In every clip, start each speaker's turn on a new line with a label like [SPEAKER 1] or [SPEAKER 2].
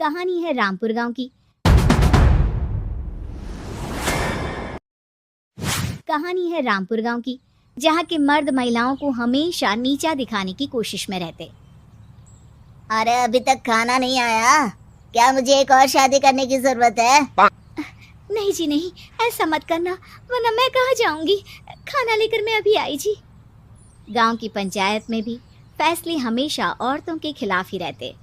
[SPEAKER 1] कहानी है रामपुर गांव की। कहानी है रामपुर गांव की, जहाँ के मर्द महिलाओं को हमेशा नीचा दिखाने की कोशिश में रहते।
[SPEAKER 2] अरे अभी तक खाना नहीं आया, क्या मुझे एक और शादी करने की जरूरत है?
[SPEAKER 1] नहीं जी नहीं, ऐसा मत करना, वरना मैं कहाँ जाऊंगी। खाना लेकर मैं अभी आई जी। गांव की पंचायत में भी फैसले हमेशा औरतों के खिलाफ ही रहते।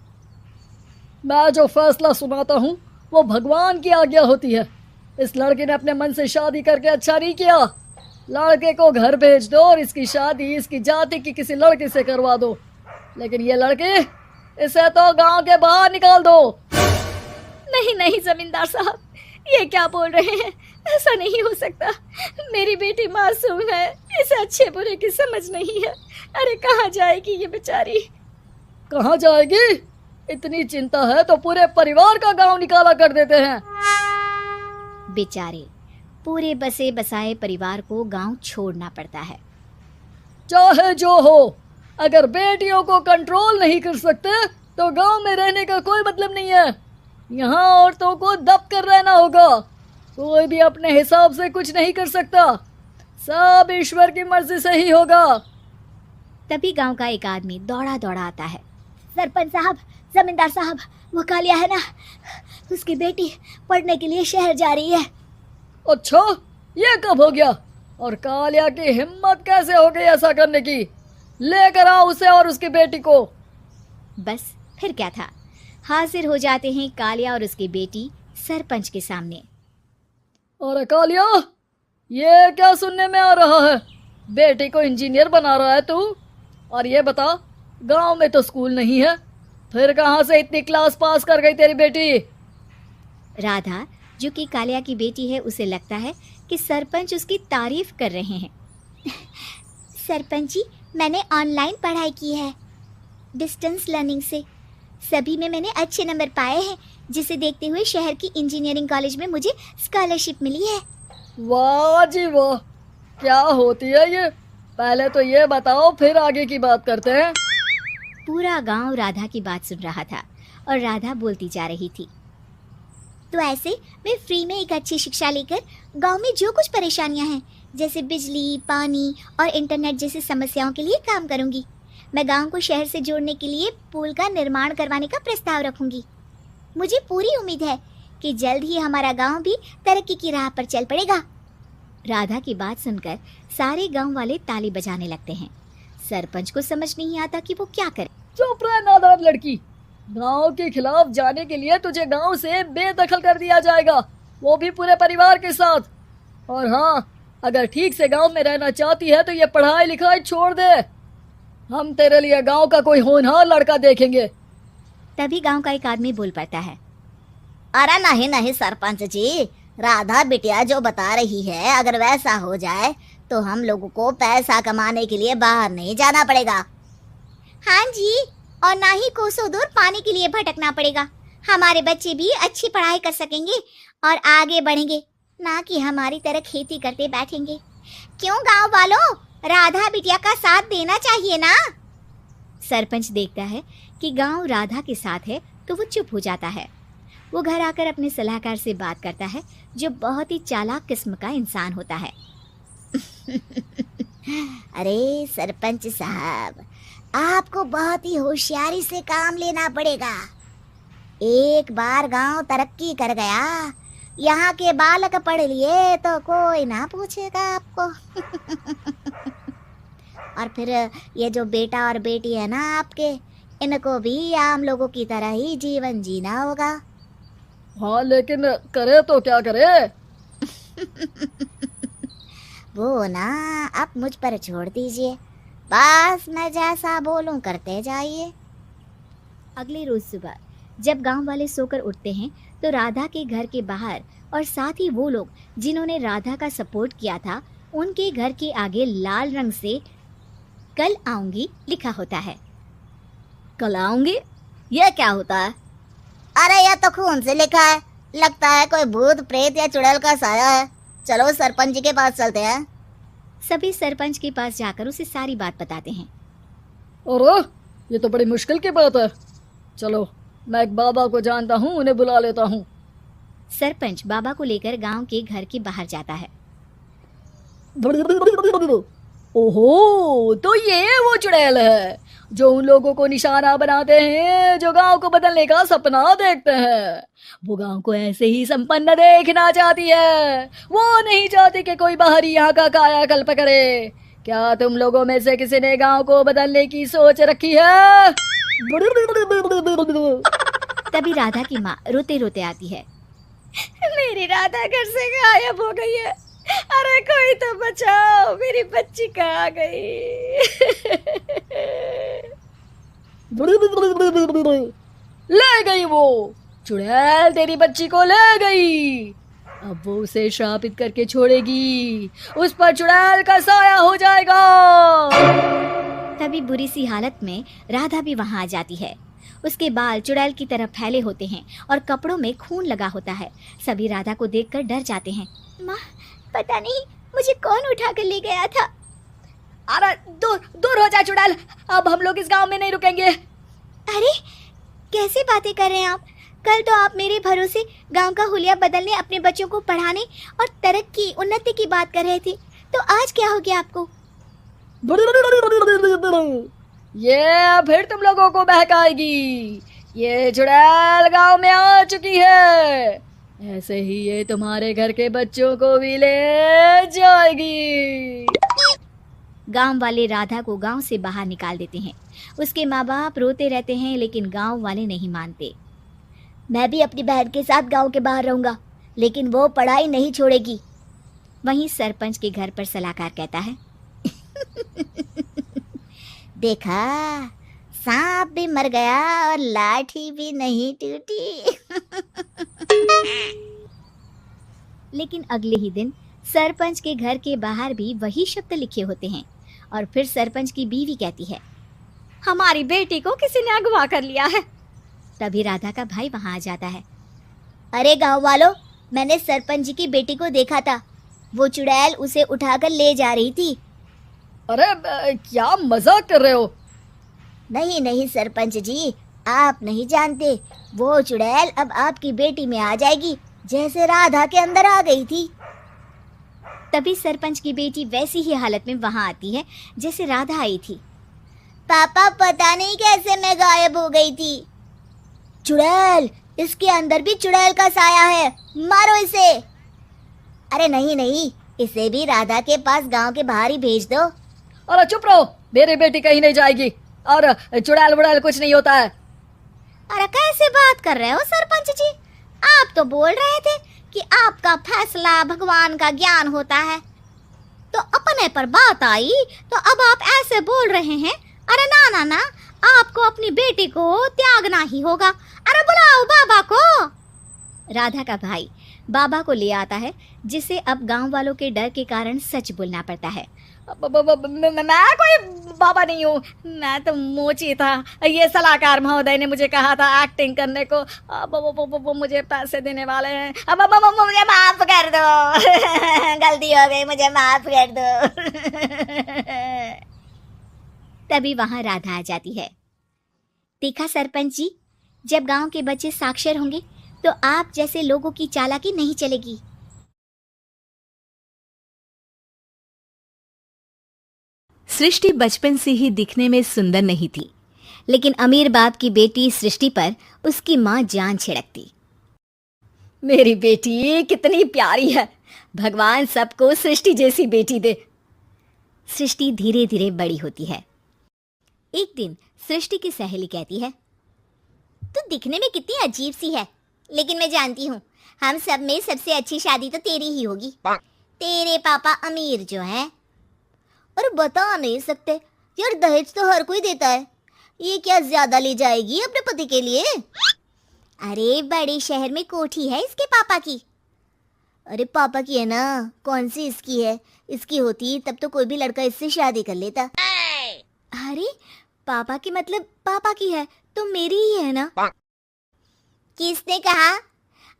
[SPEAKER 3] मैं जो फैसला सुनाता हूँ वो भगवान की आज्ञा होती है। इस लड़के ने अपने मन से शादी करके अच्छा नहीं किया। लड़के को घर भेज दो और इसकी शादी इसकी जाति की किसी लड़के से करवा दो, लेकिन ये लड़के, इसे तो गांव के बाहर निकाल दो।
[SPEAKER 1] नहीं नहीं जमींदार साहब, ये क्या बोल रहे हैं? ऐसा नहीं हो सकता। मेरी बेटी मासूम है, इसे अच्छे बुरे की समझ नहीं है। अरे कहाँ जाएगी ये बेचारी?
[SPEAKER 3] कहाँ जाएगी? इतनी चिंता है तो पूरे परिवार का गांव निकाला कर देते हैं।
[SPEAKER 1] बेचारे पूरे बसे बसाए परिवार को गांव छोड़ना पड़ता है।
[SPEAKER 3] चाहे जो हो, अगर बेटियों को कंट्रोल नहीं कर सकते तो गांव में रहने का कोई मतलब नहीं है। यहाँ औरतों को दब कर रहना होगा। कोई भी अपने हिसाब से कुछ नहीं कर सकता, सब ईश्वर की मर्जी से ही होगा।
[SPEAKER 1] तभी गांव का एक आदमी दौड़ा दौड़ा आता है। सरपंच साहब, जमींदार साहब, वो कालिया है ना, उसकी बेटी पढ़ने के लिए शहर जा रही है।
[SPEAKER 3] अच्छा, ये कब हो गया? और कालिया की हिम्मत कैसे हो गई ऐसा करने की? लेकर आओ उसे और उसकी बेटी को।
[SPEAKER 1] बस फिर क्या था, हाजिर हो जाते हैं कालिया और उसकी बेटी सरपंच के सामने।
[SPEAKER 3] अरे कालिया, ये क्या सुनने में आ रहा है? बेटी को इंजीनियर बना रहा है तू? और ये बता, गांव में तो स्कूल नहीं है, फिर कहाँ से इतनी क्लास पास कर गई तेरी बेटी?
[SPEAKER 1] राधा, जो कि कालिया की बेटी है, उसे लगता है कि सरपंच उसकी तारीफ कर रहे हैं। सरपंच जी, मैंने ऑनलाइन पढ़ाई की है, डिस्टेंस लर्निंग से। सभी में मैंने अच्छे नंबर पाए हैं, जिसे देखते हुए शहर की इंजीनियरिंग कॉलेज में मुझे स्कॉलरशिप मिली है।
[SPEAKER 3] वाह जी वाह, क्या होती है ये? पहले तो ये बताओ, फिर आगे की बात करते हैं।
[SPEAKER 1] पूरा गांव राधा की बात सुन रहा था और राधा बोलती जा रही थी। तो ऐसे मैं फ्री में एक अच्छी शिक्षा लेकर गांव में जो कुछ परेशानियां हैं, जैसे बिजली, पानी और इंटरनेट जैसी समस्याओं के लिए काम करूंगी। मैं गांव को शहर से जोड़ने के लिए पुल का निर्माण करवाने का प्रस्ताव रखूंगी। मुझे पूरी उम्मीद है कि जल्द ही हमारा गांव भी तरक्की की राह पर चल पड़ेगा। राधा की बात सुनकर सारे गांव वाले ताली बजाने लगते हैं। सरपंच को समझ नहीं आता कि वो क्या करे।
[SPEAKER 3] चुप रह नादान लड़की, गांव के खिलाफ जाने के लिए तुझे गांव से बेदखल कर दिया जाएगा, वो भी पूरे परिवार के साथ। और हाँ, अगर ठीक से गांव में रहना चाहती है तो ये पढ़ाई लिखाई छोड़ दे। हम तेरे लिए गांव का कोई होनहार लड़का देखेंगे।
[SPEAKER 1] तभी गांव का एक आदमी बोल पड़ता है।
[SPEAKER 2] अरे नहीं नहीं सरपंच जी, राधा बिटिया जो बता रही है, अगर वैसा हो जाए तो हम लोगों को पैसा कमाने के लिए बाहर नहीं जाना पड़ेगा।
[SPEAKER 1] हाँ जी, और ना ही कोसों दूर पानी के लिए भटकना पड़ेगा। हमारे बच्चे भी अच्छी पढ़ाई कर सकेंगे और आगे बढ़ेंगे, ना कि हमारी तरह खेती करते बैठेंगे। क्यों गांव वालों, राधा बिटिया का साथ देना चाहिए ना। सरपंच देखता है कि गांव राधा के साथ है तो वो चुप हो जाता है। वो घर आकर अपने सलाहकार से बात करता है, जो बहुत ही चालाक किस्म का इंसान होता है।
[SPEAKER 2] अरे सरपंच साहब, आपको बहुत ही होशियारी से काम लेना पड़ेगा। एक बार गांव तरक्की कर गया, यहाँ के बालक पढ़ लिए तो कोई ना पूछेगा आपको। और फिर ये जो बेटा और बेटी है ना आपके, इनको भी आम लोगों की तरह ही जीवन जीना होगा।
[SPEAKER 3] हाँ, लेकिन करे तो क्या करे?
[SPEAKER 2] वो ना आप मुझ पर छोड़ दीजिए, बस मैं जैसा बोलूं करते जाइए।
[SPEAKER 1] अगले रोज सुबह जब गांव वाले सोकर उठते हैं तो राधा के घर के बाहर और साथ ही वो लोग जिन्होंने राधा का सपोर्ट किया था, उनके घर के आगे लाल रंग से कल आऊंगी लिखा होता है।
[SPEAKER 2] कल आऊंगी? यह क्या होता है? अरे यह तो खून से लिखा है, लगता है कोई भूत प्रेत या चुड़ैल का साया है। चलो सरपंच जी के पास चलते हैं।
[SPEAKER 1] सभी सरपंच के पास जाकर उसे सारी बात बताते हैं।
[SPEAKER 3] और ये तो बड़ी मुश्किल की बात है। चलो मैं एक बाबा को जानता हूँ, उन्हें बुला लेता हूँ।
[SPEAKER 1] सरपंच बाबा को लेकर गांव के घर के बाहर जाता है।
[SPEAKER 3] ओहो, तो ये वो चुड़ैल है जो उन लोगों को निशाना बनाते हैं जो गांव को बदलने का सपना देखते हैं। वो गांव को ऐसे ही संपन्न देखना चाहती है। वो नहीं चाहती कि कोई बाहरी यहाँ का कायाकल्प करे। क्या तुम लोगों में से किसी ने गांव को बदलने की सोच रखी है?
[SPEAKER 1] तभी राधा की माँ रोते रोते आती है। मेरी राधा घर से गायब हो गई है। अरे कोई तो बचाओ, मेरी बच्ची कहाँ गई?
[SPEAKER 3] ले गई वो चुड़ैल, तेरी बच्ची को ले गई। अब वो उसे श्रापित करके छोड़ेगी। उस पर चुड़ैल का साया हो जाएगा।
[SPEAKER 1] तभी बुरी सी हालत में राधा भी वहां आ जाती है। उसके बाल चुड़ैल की तरह फैले होते हैं और कपड़ों में खून लगा होता है। सभी राधा को देखकर डर जाते हैं। माँ, पता नहीं मुझे कौन उठा कर ले गया था।
[SPEAKER 3] अरे दूर दूर हो जा चुड़ैल, अब हम लोग इस गांव में नहीं रुकेंगे।
[SPEAKER 1] अरे कैसे बातें कर रहे हैं आप? कल तो आप मेरे भरोसे गांव का हुलिया बदलने, अपने बच्चों को पढ़ाने और तरक्की उन्नति की बात कर रहे थे, तो आज क्या हो गया आपको?
[SPEAKER 3] ये फिर तुम लोगों को बहकाएगी। ये चुड़ैल गांव में आ चुकी है। ऐसे ही ये तुम्हारे घर के बच्चों को भी ले जाएगी।
[SPEAKER 1] गांव वाले राधा को गांव से बाहर निकाल देते हैं। उसके माँ बाप रोते रहते हैं, लेकिन गांव वाले नहीं मानते।
[SPEAKER 2] मैं भी अपनी बहन के साथ गांव के बाहर रहूंगा, लेकिन वो पढ़ाई नहीं छोड़ेगी।
[SPEAKER 1] वहीं सरपंच के घर पर सलाहकार कहता है।
[SPEAKER 2] देखा, सांप भी मर गया और लाठी भी नहीं टूटी।
[SPEAKER 1] लेकिन अगले ही दिन सरपंच के घर के बाहर भी वही शब्द लिखे होते हैं। और फिर सरपंच की बीवी कहती है, हमारी बेटी को किसी ने अगवा कर लिया है। तभी राधा का भाई वहां आ जाता है।
[SPEAKER 2] अरे गांव वालों, मैंने सरपंच जी की बेटी को देखा था। वो चुड़ैल उसे उठाकर ले जा रही थी।
[SPEAKER 3] अरे क्या मजाक कर रहे हो?
[SPEAKER 2] नहीं नहीं सरपंच जी, आप नहीं जानते। वो चुड़ैल अब आपकी बेटी में आ जाएगी, जैसे राधा के अंदर आ गई थी।
[SPEAKER 1] तभी सरपंच की बेटी वैसी ही हालत में वहां आती है जैसे राधा आई थी।
[SPEAKER 2] पापा, पता नहीं कैसे मैं गायब हो गई थी। चुड़ैल, इसके अंदर भी चुड़ैल का साया है, मारो इसे। अरे नहीं नहीं, इसे भी राधा के पास गांव के बाहर ही भेज दो।
[SPEAKER 3] अरे चुप रहो, मेरी बेटी कहीं नहीं जाएगी और चुड़ैल वुड़ैल कुछ नहीं होता है।
[SPEAKER 1] अरे कैसे बात कर रहे हो सरपंच जी? आप तो बोल रहे थे कि आपका फैसला भगवान का ज्ञान होता है, तो अपने पर बात आई तो अब आप ऐसे बोल रहे हैं। अरे ना ना ना, आपको अपनी बेटी को त्यागना ही होगा। अरे बुलाओ बाबा को। राधा का भाई बाबा को ले आता है, जिसे अब गांव वालों के डर के कारण सच बोलना पड़ता है।
[SPEAKER 3] मैं कोई बाबा नहीं हूँ, मैं तो मोची था। ये सलाहकार महोदय ने मुझे कहा था एक्टिंग करने को। वो मुझे पैसे देने वाले हैं। अब
[SPEAKER 2] मुझे माफ कर दो। गलती हो गई, मुझे माफ कर दो।
[SPEAKER 1] तभी वहां राधा आ जाती है। देखा सरपंच जी, जब गांव के बच्चे साक्षर होंगे तो आप जैसे लोगों की चालाकी नहीं चलेगी। सृष्टि बचपन से ही दिखने में सुंदर नहीं थी, लेकिन अमीर बाप की बेटी सृष्टि पर उसकी माँ जान छिड़कती। मेरी बेटी कितनी प्यारी है, भगवान सबको सृष्टि जैसी बेटी दे। सृष्टि धीरे धीरे बड़ी होती है। एक दिन सृष्टि की सहेली कहती है,
[SPEAKER 2] तू दिखने में कितनी अजीब सी है, लेकिन मैं जानती हूँ हम सब में सबसे अच्छी शादी तो तेरी ही होगी। तेरे पापा अमीर जो हैं। और बता नहीं सकते यार, दहेज तो हर कोई देता है, ये क्या ज्यादा ले जाएगी अपने पति के लिए? अरे बड़े शहर में कोठी है इसके पापा की। अरे पापा की है ना, कौन सी इसकी है? इसकी होती तब तो कोई भी लड़का इससे शादी कर लेता।
[SPEAKER 1] अरे पापा की मतलब पापा की है तो मेरी ही है ना?
[SPEAKER 2] किसने कहा?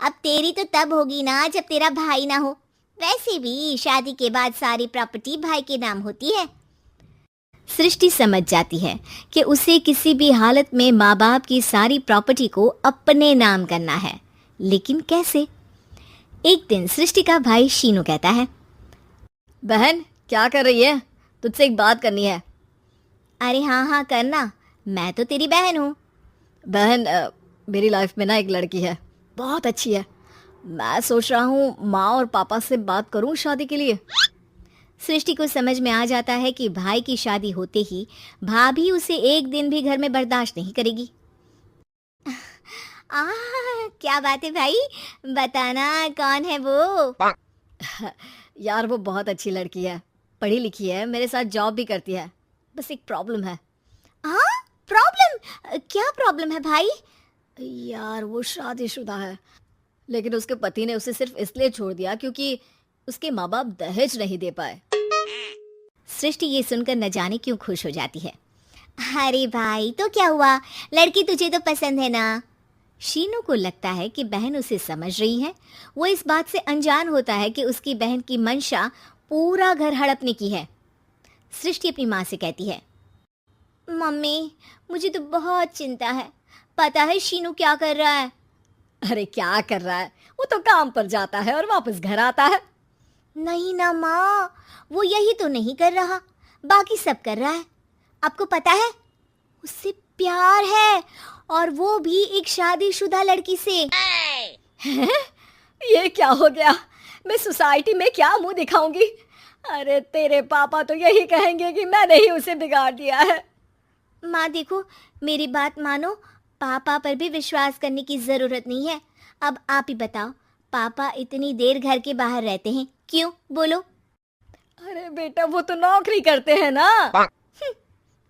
[SPEAKER 2] अब तेरी तो तब होगी ना जब तेरा भाई ना हो। वैसे भी शादी के बाद सारी प्रॉपर्टी भाई के नाम होती है।
[SPEAKER 1] सृष्टि समझ जाती है कि उसे किसी भी हालत में माँ बाप की सारी प्रॉपर्टी को अपने नाम करना है, लेकिन कैसे? एक दिन सृष्टि का भाई शीनू कहता है,
[SPEAKER 3] बहन क्या कर रही है? तुझसे एक बात करनी है।
[SPEAKER 1] अरे हाँ हाँ करना, मैं तो तेरी बहन हूँ।
[SPEAKER 3] बहन मेरी लाइफ में ना एक लड़की है, बहुत अच्छी है। मैं सोच रहा हूँ माँ और पापा से बात करूँ शादी के लिए।
[SPEAKER 1] सृष्टि को समझ में आ जाता है कि भाई की शादी होते ही भाभी उसे एक दिन भी घर में बर्दाश्त नहीं करेगी। क्या बात है भाई, बताना कौन है वो?
[SPEAKER 3] यार वो बहुत अच्छी लड़की है, पढ़ी लिखी है, मेरे साथ जॉब भी करती है। बस एक प्रॉब्लम है।
[SPEAKER 1] हाँ प्रॉब्लम? क्या प्रॉब्लम है भाई?
[SPEAKER 3] यार वो शादीशुदा है, लेकिन उसके पति ने उसे सिर्फ इसलिए छोड़ दिया क्योंकि उसके माँ बाप दहेज नहीं दे पाए।
[SPEAKER 1] सृष्टि ये सुनकर न जाने क्यों खुश हो जाती है। अरे भाई तो क्या हुआ, लड़की तुझे तो पसंद है ना? शीनू को लगता है कि बहन उसे समझ रही है। वो इस बात से अनजान होता है कि उसकी बहन की मंशा पूरा घर हड़पने की है। सृष्टि अपनी माँ से कहती है, मम्मी मुझे तो बहुत चिंता है, पता है शीनू क्या कर रहा है?
[SPEAKER 3] अरे क्या कर रहा है, वो तो काम पर जाता है और वापस घर आता है।
[SPEAKER 1] नहीं ना माँ, वो यही तो नहीं कर रहा, बाकी सब कर रहा है। आपको पता है उससे प्यार है, और वो भी एक शादीशुदा लड़की से।
[SPEAKER 3] ये क्या हो गया? मैं सोसाइटी में क्या मुंह दिखाऊंगी? अरे तेरे पापा तो यही कहेंगे कि मैंने ही उसे बिगाड़ दिया है।
[SPEAKER 1] माँ देखो, मेरी बात मानो, पापा पर भी विश्वास करने की जरूरत नहीं है। अब आप ही बताओ, पापा इतनी देर घर के बाहर रहते हैं क्यों, बोलो?
[SPEAKER 3] अरे बेटा वो तो नौकरी करते हैं ना।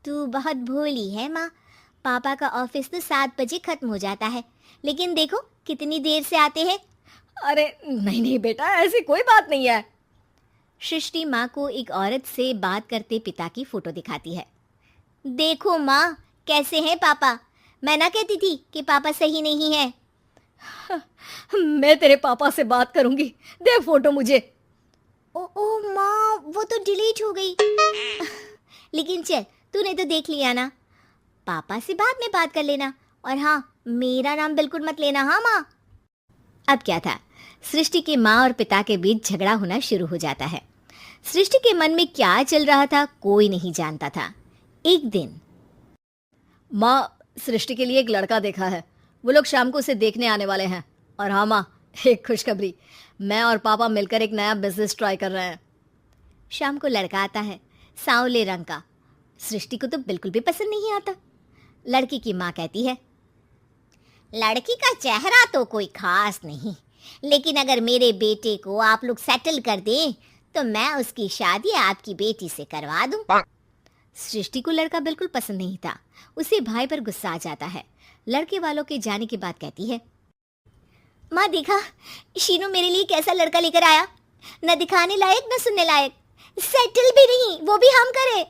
[SPEAKER 1] तू बहुत भोली है माँ, पापा का ऑफिस तो 7 बजे खत्म हो जाता है, लेकिन देखो कितनी देर से आते हैं।
[SPEAKER 3] अरे नहीं नहीं बेटा, ऐसी कोई बात नहीं है।
[SPEAKER 1] सृष्टि माँ को एक औरत से बात करते पिता की फोटो दिखाती है। देखो माँ कैसे हैं पापा, मैं ना कहती थी कि पापा सही नहीं है।
[SPEAKER 3] मैं तेरे पापा से बात करूंगी, दे फोटो मुझे।
[SPEAKER 1] ओ माँ वो तो डिलीट हो गई। लेकिन चल, तूने तो देख लिया ना, पापा से बाद में बात कर लेना, और हाँ मेरा नाम बिल्कुल मत लेना। हाँ माँ। अब क्या था, सृष्टि के माँ और पिता के बीच झगड़ा होना शुरू हो जाता है। सृष्टि के मन में क्या चल रहा था कोई नहीं जानता था। एक दिन,
[SPEAKER 3] माँ सृष्टि के लिए एक लड़का देखा है, वो लोग शाम को उसे देखने आने वाले हैं। और हाँ माँ, एक खुशखबरी, मैं और पापा मिलकर एक नया बिजनेस ट्राई कर रहे हैं।
[SPEAKER 1] शाम को लड़का आता है, सांवले रंग का। सृष्टि को तो बिल्कुल भी पसंद नहीं आता। लड़की की माँ कहती है,
[SPEAKER 2] लड़की का चेहरा तो कोई खास नहीं, लेकिन अगर मेरे बेटे को आप लोग सेटल कर दें तो मैं उसकी शादी आपकी बेटी से करवा दूं।
[SPEAKER 1] सृष्टि को लड़का बिल्कुल पसंद नहीं था। उसे भाई पर गुस्सा आ जाता है। लड़के वालों के जाने के बाद कहती है, माँ देखा शीनू मेरे लिए कैसा लड़का लेकर आया, न दिखाने लायक न सुनने लायक, सेटल भी नहीं, वो भी हम करे।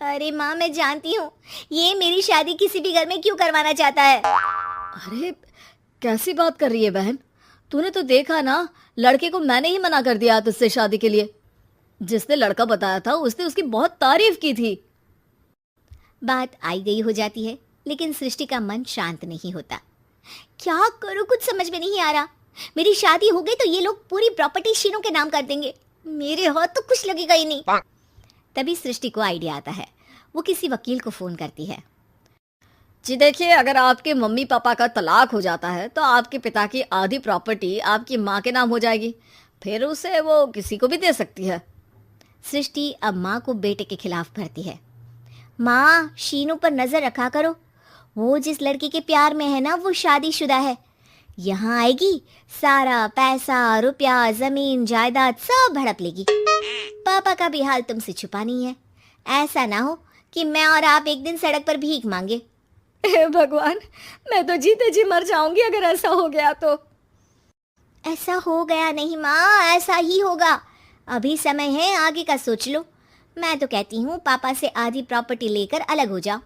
[SPEAKER 1] अरे माँ मैं जानती हूँ ये मेरी शादी किसी भी घर में क्यों करवाना चाहता है।
[SPEAKER 3] अरे कैसी बात कर रही है बहन, तूने तो देखा ना, लड़के को मैंने ही मना कर दिया तुझसे शादी के लिए। जिसने लड़का बताया था उसने उसकी बहुत तारीफ की थी।
[SPEAKER 1] बात आई गई हो जाती है, लेकिन सृष्टि का मन शांत नहीं होता। क्या करूं कुछ समझ में नहीं आ रहा। मेरी शादी हो गई तो ये लोग पूरी प्रॉपर्टी शीनू के नाम कर देंगे, मेरे हाथ तो कुछ लगेगा ही नहीं। तभी सृष्टि को आइडिया आता है। वो किसी वकील को फोन करती है।
[SPEAKER 3] जी देखिए, अगर आपके मम्मी पापा का तलाक हो जाता है तो आपके पिता की आधी प्रॉपर्टी आपकी माँ के नाम हो जाएगी, फिर उसे वो किसी को भी दे सकती है।
[SPEAKER 1] सृष्टि अब माँ को बेटे के खिलाफ भरती है। माँ शीनू पर नजर रखा करो, वो जिस लड़की के प्यार में है ना वो शादीशुदा है। यहाँ आएगी सारा पैसा रुपया जमीन जायदाद सब हड़प लेगी। पापा का भी हाल तुमसे छुपा नहीं है। ऐसा ना हो कि मैं और आप एक दिन सड़क पर भीख मांगे।
[SPEAKER 3] हे भगवान, मैं तो जीते जी मर जाऊंगी अगर ऐसा हो गया तो।
[SPEAKER 1] ऐसा हो गया नहीं माँ, ऐसा ही होगा। अभी समय है, आगे का सोच लो। मैं तो कहती हूँ पापा से आधी प्रॉपर्टी लेकर अलग हो जाओ।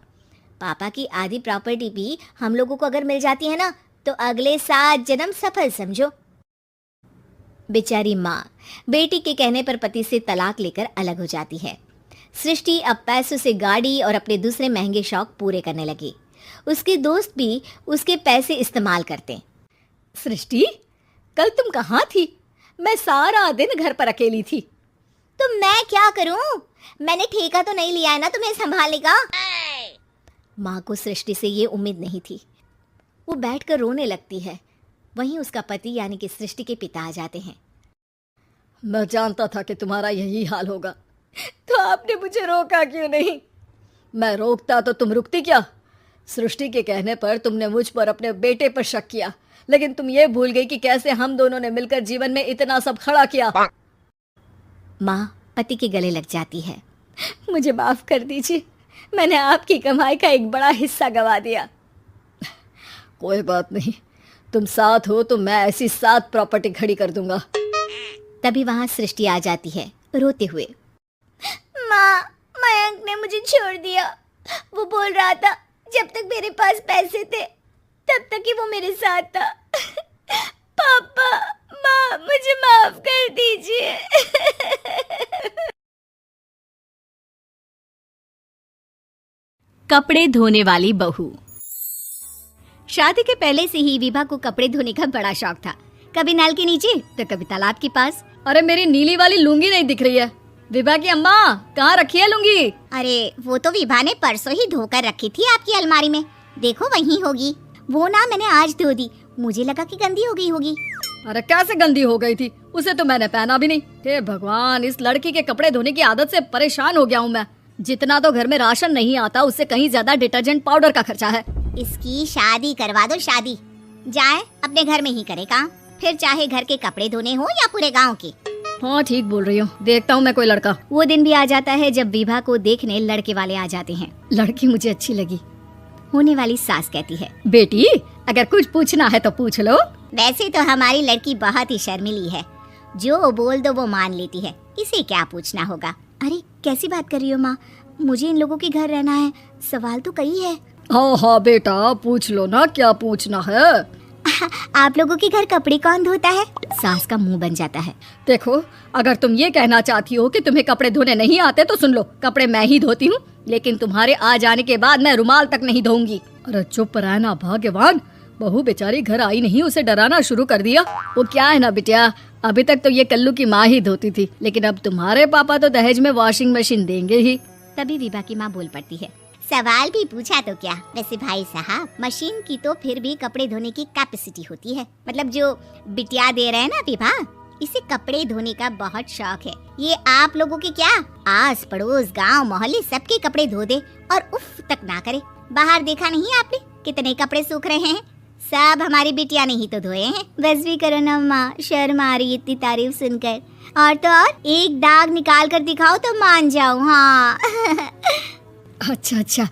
[SPEAKER 1] पापा की आधी प्रॉपर्टी भी हम लोगों को अगर मिल जाती है ना तो अगले 7 जन्म सफल समझो। बेचारी माँ बेटी के कहने पर पति से तलाक लेकर अलग हो जाती है। सृष्टि अब पैसों से गाड़ी और अपने दूसरे महंगे शौक पूरे करने लगी। उसके दोस्त भी उसके पैसे इस्तेमाल करते।
[SPEAKER 3] सृष्टि, कल तुम कहाँ थी? मैं सारा दिन घर पर अकेली थी।
[SPEAKER 1] तो मैं क्या करूं? मैंने ठेका तो नहीं लिया है ना तुम्हें संभालने का। माँ को सृष्टि से ये उम्मीद नहीं थी। वो बैठकर रोने लगती है। वहीं उसका पति यानी कि सृष्टि के पिता आ जाते हैं।
[SPEAKER 3] मैं जानता था कि तुम्हारा यही हाल होगा, तो आपने मुझे रोका क्यों नहीं? मैं रोकता तो तुम रुकती क्या? सृष्टि के कहने पर तुमने मुझ पर अपने बेटे पर शक किया, लेकिन तुम ये भूल गई कि कैसे हम दोनों ने मिलकर जीवन में इतना सब खड़ा किया।
[SPEAKER 1] माँ पति के गले लग जाती है।
[SPEAKER 3] मुझे माफ कर दीजिए, मैंने आपकी कमाई का एक बड़ा हिस्सा गंवा दिया। कोई बात नहीं, तुम साथ हो तो मैं ऐसी 7 प्रॉपर्टी खड़ी कर दूंगा।
[SPEAKER 1] तभी वहां सृष्टि आ जाती है रोते हुए। माँ, मयंक ने मुझे छोड़ दिया। वो बोल रहा था जब तक मेरे पास पैसे थे तब तक ही वो मेरे साथ था। पापा, माँ, मुझे माफ कर दीजिए। कपड़े धोने वाली बहू। शादी के पहले से ही विभा को कपड़े धोने का बड़ा शौक था। कभी नल के नीचे तो कभी तालाब के पास।
[SPEAKER 3] अरे मेरी नीली वाली लुंगी नहीं दिख रही है। विभा की अम्मा, कहाँ रखी है लुंगी?
[SPEAKER 2] अरे वो तो विभा ने परसों ही धोकर रखी थी आपकी अलमारी में, देखो वहीं होगी। वो ना मैंने आज धो दी, मुझे लगा कि गंदी हो गई होगी।
[SPEAKER 3] अरे कैसे गंदी हो गई थी? उसे तो मैंने पहना भी नहीं। हे भगवान, इस लड़की के कपड़े धोने की आदत से परेशान हो गया हूँ मैं। जितना तो घर में राशन नहीं आता उससे कहीं ज्यादा डिटर्जेंट पाउडर का खर्चा है।
[SPEAKER 2] इसकी शादी करवा दो, शादी। जाए अपने घर में ही करे काम, फिर चाहे घर के कपड़े धोने हो या पूरे गांव के।
[SPEAKER 3] हाँ ठीक बोल रही हूँ, देखता हूँ मैं कोई लड़का।
[SPEAKER 1] वो दिन भी आ जाता है जब विभा को देखने लड़के वाले आ जाते हैं।
[SPEAKER 3] लड़की मुझे अच्छी लगी।
[SPEAKER 1] होने वाली सास कहती है,
[SPEAKER 3] बेटी अगर कुछ पूछना है तो पूछ लो।
[SPEAKER 2] वैसे तो हमारी लड़की बहुत ही शर्मीली है, जो बोल दो वो मान लेती है, इसे क्या पूछना होगा।
[SPEAKER 1] अरे कैसी बात कर रही हो माँ, मुझे इन लोगों के घर रहना है, सवाल तो कई है।
[SPEAKER 3] हाँ हाँ बेटा, पूछ लो ना, क्या पूछना है।
[SPEAKER 1] आप लोगों के घर कपड़े कौन धोता है? सास का मुंह बन जाता है।
[SPEAKER 3] देखो, अगर तुम ये कहना चाहती हो कि तुम्हें कपड़े धोने नहीं आते तो सुन लो, कपड़े मैं ही धोती हूँ, लेकिन तुम्हारे आ जाने के बाद मैं रुमाल तक नहीं धोऊंगी। अरे चुप रहना भाग्यवान, बहू बेचारी घर आई नहीं, उसे डराना शुरू कर दिया। वो क्या है ना बिटिया, अभी तक तो ये कल्लू की माँ ही धोती थी, लेकिन अब तुम्हारे पापा तो दहेज में वॉशिंग मशीन देंगे ही।
[SPEAKER 1] तभी विभा की माँ बोल पड़ती है,
[SPEAKER 2] सवाल भी पूछा तो क्या। वैसे भाई साहब, मशीन की तो फिर भी कपड़े धोने की कैपेसिटी होती है। मतलब जो बिटिया दे रहे हैं ना विभा, इसे कपड़े धोने का बहुत शौक है। ये आप लोगों के क्या, आस पड़ोस गांव मोहल्ले सबके कपड़े धो दे और उफ तक ना करे। बाहर देखा नहीं आपने कितने कपड़े सूख रहे हैं? सब हमारी बिटिया ने ही तो धोए हैं।
[SPEAKER 1] बस भी करो ना माँ, शर्म आ रही इतनी तारीफ सुनकर। और तो और एक दाग निकाल कर दिखाओ तो मान जाओ। हाँ
[SPEAKER 3] अच्छा,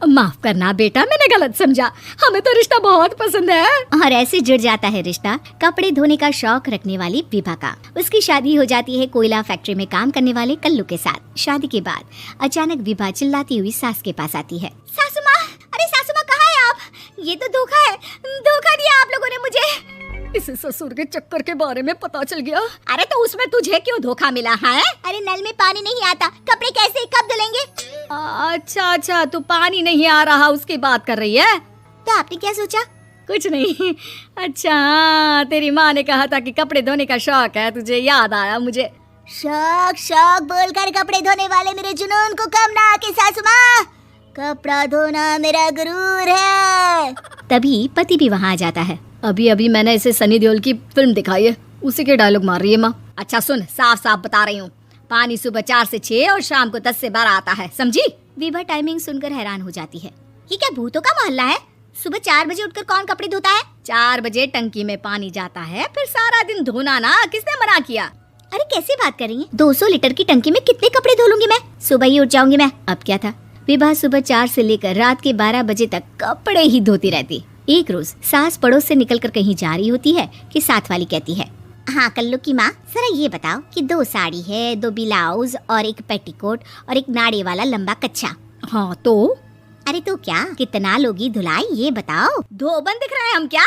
[SPEAKER 3] माफ करना बेटा, मैंने गलत समझा। हमें तो रिश्ता बहुत पसंद है।
[SPEAKER 1] और ऐसे जुड़ जाता है रिश्ता कपड़े धोने का शौक रखने वाली विभा का। उसकी शादी हो जाती है कोयला फैक्ट्री में काम करने वाले कल्लू के साथ। शादी के बाद अचानक विभा चिल्लाती हुई सास के पास आती है।
[SPEAKER 2] सासू माँ, अरे सासू माँ कहाँ है आप? ये तो धोखा है, धोखा दिया आप लोगों ने मुझे।
[SPEAKER 3] इसे ससुर के चक्कर के बारे में पता चल गया।
[SPEAKER 2] अरे तो उसमें तुझे क्यों धोखा मिला है? अरे नल में पानी नहीं आता, कपड़े कैसे कब धुलेंगे?
[SPEAKER 3] अच्छा, तू पानी नहीं आ रहा उसकी बात कर रही है?
[SPEAKER 2] तो आपने क्या सोचा?
[SPEAKER 3] कुछ नहीं। अच्छा, तेरी माँ ने कहा था कि कपड़े धोने का शौक है तुझे, याद आया मुझे।
[SPEAKER 2] शौक बोलकर कपड़े धोने वाले मेरे जुनून को कम ना आके सासू माँ, कपड़ा धोना मेरा गुरूर है।
[SPEAKER 1] तभी पति भी वहाँ आ जाता है।
[SPEAKER 3] अभी मैंने इसे सनी देओल की फिल्म दिखाई है, उसी के डायलॉग मार रही है माँ।
[SPEAKER 1] अच्छा सुन, साफ साफ बता रही हूँ, पानी सुबह 4 से 6 और शाम को 10 से 12 आता है, समझी? विभा टाइमिंग सुनकर हैरान हो जाती है।
[SPEAKER 2] ये क्या भूतों का मोहल्ला है? सुबह 4 बजे उठकर कौन कपड़े धोता है?
[SPEAKER 1] 4 बजे टंकी में पानी जाता है, फिर सारा दिन धोना ना, किसने मना किया?
[SPEAKER 2] अरे कैसी बात कर रही है? 200 लीटर की टंकी में कितने कपड़े धो लूंगी मैं? सुबह ही उठ जाऊंगी मैं।
[SPEAKER 1] अब क्या था, विभा सुबह 4 से लेकर रात के 12 बजे तक कपड़े ही धोती रहती। एक रोज सास पड़ोस से निकलकर कहीं जा रही होती है कि साथ वाली कहती है,
[SPEAKER 2] हाँ कल्लू की माँ, जरा ये बताओ कि 2 साड़ी है, 2 ब्लाउज और एक पेटीकोट और एक नाड़े वाला लंबा कच्छा।
[SPEAKER 3] हाँ तो?
[SPEAKER 2] अरे तो क्या, कितना लोगी धुलाई ये बताओ।
[SPEAKER 1] धोबन दिख रहे हैं हम क्या?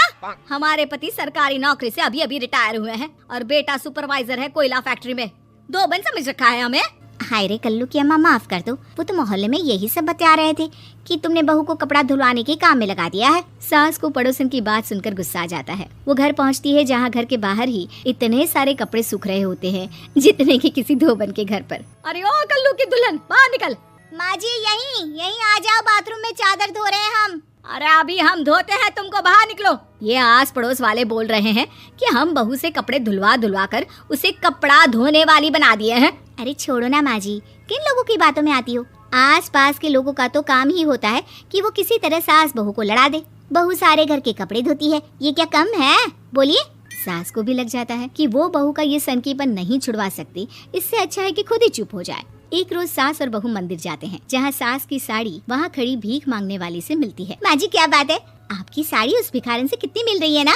[SPEAKER 1] हमारे पति सरकारी नौकरी से अभी रिटायर हुए हैं और बेटा सुपरवाइजर है कोयला फैक्ट्री में। धोबन समझ रखा है हमें? हाय रे कल्लू की अम्मा, माफ कर दो, वो तो मोहल्ले में यही सब बता रहे थे कि तुमने बहू को कपड़ा धुलवाने के काम में लगा दिया है। सास को पड़ोसन की बात सुनकर गुस्सा आ जाता है। वो घर पहुंचती है जहां घर के बाहर ही इतने सारे कपड़े सूख रहे होते हैं जितने कि किसी धोबन के घर पर।
[SPEAKER 3] अरे ओ कल्लू की दुल्हन, बाहर निकल।
[SPEAKER 2] माँ जी यहीं आ जाओ, बाथरूम में चादर धो रहे हैं हम।
[SPEAKER 3] अरे अभी हम धोते हैं, तुमको बाहर निकलो।
[SPEAKER 1] ये आस पड़ोस वाले बोल रहे हैं कि हम बहू से कपड़े धुलवा कर उसे कपड़ा धोने वाली बना दिए हैं। अरे छोड़ो ना माँ जी, किन लोगों की बातों में आती हो। आस पास के लोगों का तो काम ही होता है कि वो किसी तरह सास बहू को लड़ा दे। बहू सारे घर के कपड़े धोती है, ये क्या कम है? बोलिए। सास को भी लग जाता है कि वो बहू का ये सनकीपन नहीं छुड़वा सकती, इससे अच्छा है कि खुद ही चुप हो जाए। एक रोज सास और बहू मंदिर जाते हैं, जहाँ सास की साड़ी वहाँ खड़ी भीख मांगने वाली से मिलती है।
[SPEAKER 2] माँ जी क्या बात है,
[SPEAKER 1] आपकी साड़ी उस भिखारन से कितनी मिल रही है ना?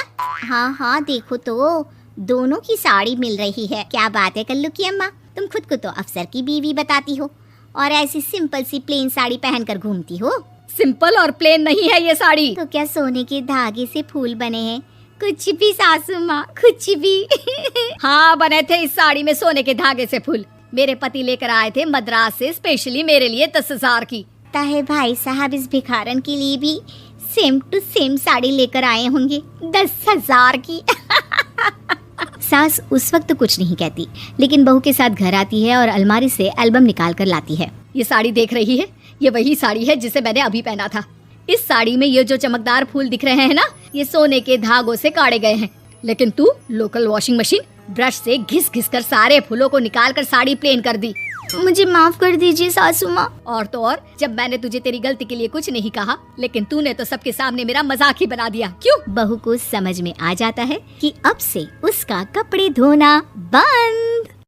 [SPEAKER 1] हाँ देखो तो दोनों की साड़ी मिल रही है। क्या बात है कल्लू की अम्मा, तुम खुद को तो अफसर की बीवी बताती हो और ऐसी सिंपल सी प्लेन साड़ी पहनकर घूमती हो।
[SPEAKER 3] सिंपल और प्लेन नहीं है ये साड़ी।
[SPEAKER 1] तो क्या सोने के धागे से फूल बने हैं? कुछ भी सासू माँ, कुछ भी।
[SPEAKER 3] हाँ बने थे इस साड़ी में सोने के धागे से फूल। मेरे पति लेकर आए थे मद्रास से स्पेशली मेरे लिए 10,000 की।
[SPEAKER 1] ताहे भाई साहब इस भिखारन के लिए भी सेम टू सेम साड़ी लेकर आए होंगे 10,000 की। सास उस वक्त तो कुछ नहीं कहती, लेकिन बहू के साथ घर आती है और अलमारी से एल्बम निकाल कर लाती है।
[SPEAKER 3] ये साड़ी देख रही है, ये वही साड़ी है जिसे मैंने अभी पहना था। इस साड़ी में ये जो चमकदार फूल दिख रहे हैं ना, ये सोने के धागों से काटे गए हैं। लेकिन तू लोकल वॉशिंग मशीन ब्रश से घिस घिस कर सारे फूलों को निकाल कर साड़ी प्लेन कर दी।
[SPEAKER 1] मुझे माफ कर दीजिए सासू माँ।
[SPEAKER 3] और तो और, जब मैंने तुझे तेरी गलती के लिए कुछ नहीं कहा, लेकिन तूने तो सबके सामने मेरा मजाक ही बना दिया। क्यों?
[SPEAKER 1] बहू को समझ में आ जाता है कि अब से उसका कपड़े धोना बंद।